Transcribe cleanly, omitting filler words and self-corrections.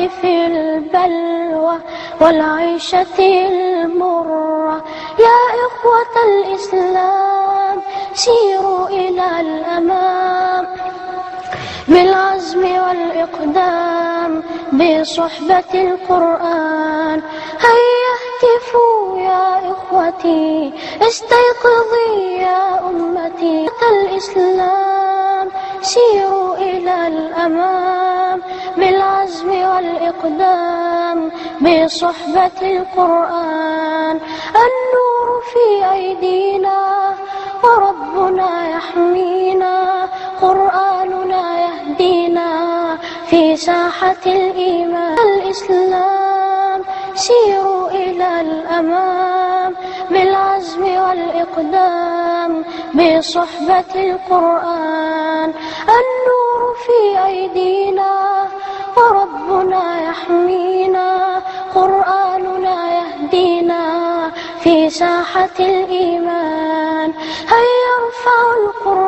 في البلوى والعيشة المرة. يا إخوة الإسلام سيروا إلى الأمام بالعزم والإقدام بصحبة القرآن. هيا اهتفوا يا إخوتي، استيقظي يا أمتي. الإسلام سيروا إلى الأمام بالعزم والإقدام بصحبة القرآن. النور في أيدينا وربنا يحمينا، قرآننا يهدينا في ساحة الإيمان. الإسلام سيروا إلى الأمام بالعزم والإقدام بصحبة القرآن. النور في أيدينا وربنا يحمينا، قرآننا يهدينا في ساحة الإيمان. هيا ارفعوا القرآن